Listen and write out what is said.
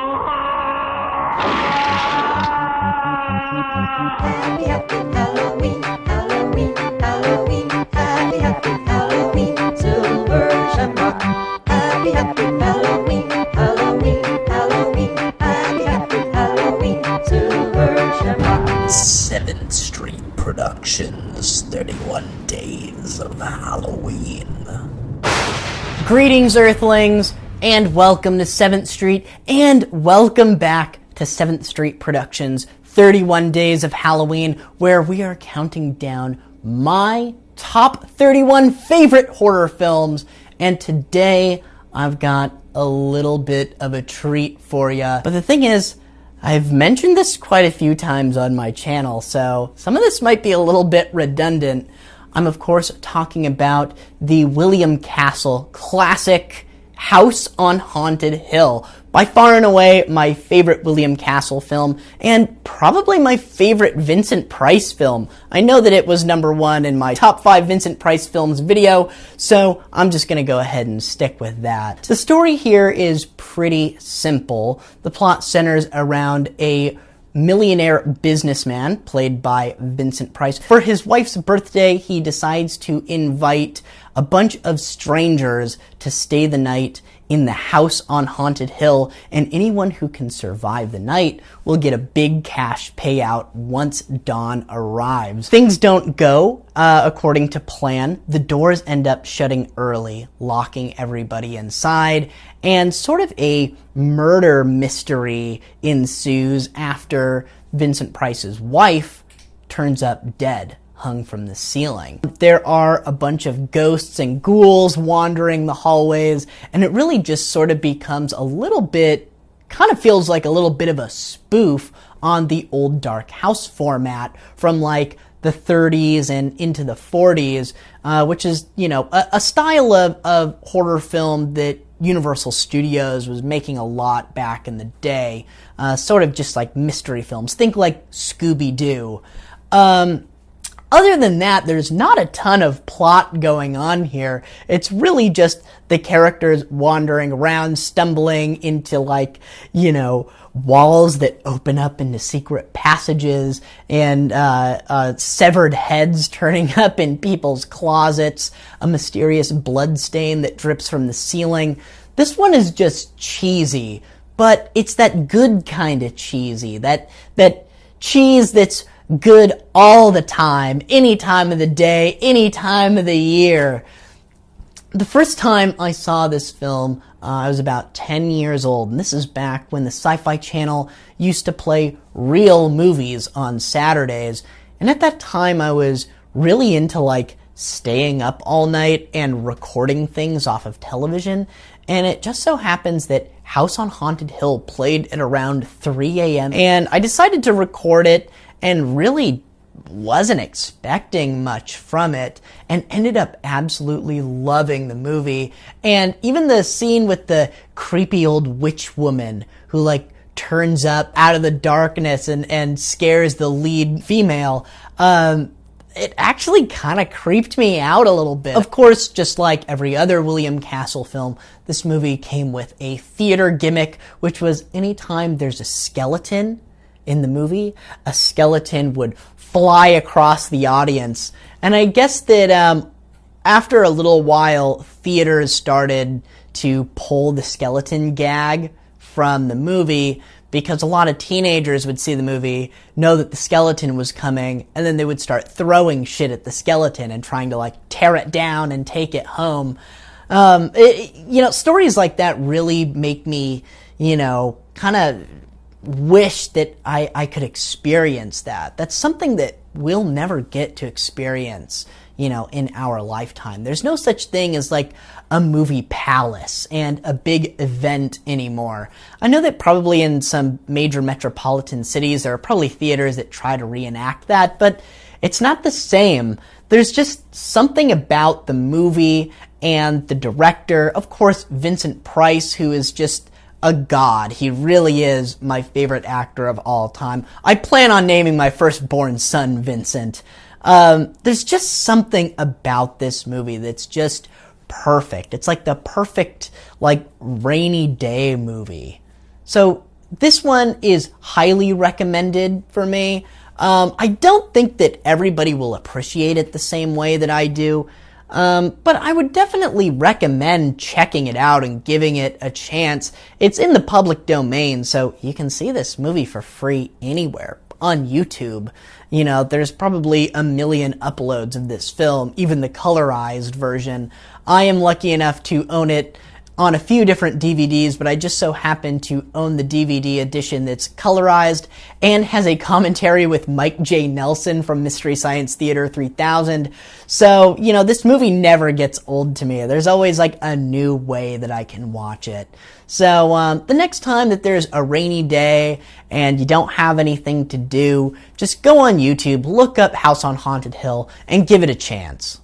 Happy, happy Halloween, Halloween, Halloween. Happy, happy Halloween, Silver Shamrock. Happy, happy Halloween, Halloween, Halloween. Happy, happy Halloween, Silver Shamrock. 7th Street Productions, 31 Days of Halloween. Greetings, Earthlings, and welcome to 7th Street, and welcome back to 7th Street Productions, 31 Days of Halloween, where we are counting down my top 31 favorite horror films, and today I've got a little bit of a treat for you. But the thing is, I've mentioned this quite a few times on my channel, so some of this might be a little bit redundant. I'm of course talking about the William Castle classic House on Haunted Hill. By far and away my favorite William Castle film, and probably my favorite Vincent Price film. I know that it was number 1 in my top 5 Vincent Price films video, so I'm just gonna go ahead and stick with that. The story here is pretty simple. The plot centers around a millionaire businessman, played by Vincent Price. For his wife's birthday, he decides to invite a bunch of strangers to stay the night in the house on Haunted Hill, and anyone who can survive the night will get a big cash payout once dawn arrives. Things don't go according to plan. The doors end up shutting early, locking everybody inside, and sort of a murder mystery ensues after Vincent Price's wife turns up dead, hung from the ceiling. There are a bunch of ghosts and ghouls wandering the hallways, and it really just sort of becomes a little bit, kind of feels like a little bit of a spoof on the old Dark House format from like the 30s and into the 40s, which is, you know, a style of horror film that Universal Studios was making a lot back in the day, sort of just like mystery films. Think like Scooby-Doo. Other than that, there's not a ton of plot going on here. It's really just the characters wandering around, stumbling into like, you know, walls that open up into secret passages, and severed heads turning up in people's closets, a mysterious blood stain that drips from the ceiling. This one is just cheesy, but it's that good kind of cheesy, that cheese that's good all the time, any time of the day, any time of the year. The first time I saw this film, I was about 10 years old, and this is back when the Sci-Fi Channel used to play real movies on Saturdays, and at that time I was really into like staying up all night and recording things off of television, and it just so happens that House on Haunted Hill played at around 3 a.m., and I decided to record it and really wasn't expecting much from it, and ended up absolutely loving the movie. And even the scene with the creepy old witch woman who like turns up out of the darkness and scares the lead female, it actually kind of creeped me out a little bit. Of course, just like every other William Castle film, this movie came with a theater gimmick, which was anytime there's a skeleton in the movie, a skeleton would fly across the audience. And I guess that after a little while, theaters started to pull the skeleton gag from the movie, because a lot of teenagers would see the movie, know that the skeleton was coming, and then they would start throwing shit at the skeleton and trying to like tear it down and take it home. You know, stories like that really make me, you know, kind of wish that I could experience that. That's something that we'll never get to experience, you know, in our lifetime. There's no such thing as like a movie palace and a big event anymore. I know that probably in some major metropolitan cities there are probably theaters that try to reenact that, but it's not the same. There's just something about the movie and the director, of course Vincent Price, who is just a god. He really is my favorite actor of all time. I plan on naming my firstborn son Vincent. There's just something about this movie that's just perfect. It's like the perfect, like, rainy day movie. So this one is highly recommended for me. I don't think that everybody will appreciate it the same way that I do, but I would definitely recommend checking it out and giving it a chance. It's in the public domain, so you can see this movie for free anywhere. On YouTube, you know, there's probably 1 million uploads of this film, even the colorized version. I am lucky enough to own it on a few different DVDs, but I just so happen to own the DVD edition that's colorized and has a commentary with Mike J. Nelson from Mystery Science Theater 3000. So, you know, this movie never gets old to me. There's always like a new way that I can watch it. So the next time that there's a rainy day and you don't have anything to do, just go on YouTube, look up House on Haunted Hill, and give it a chance.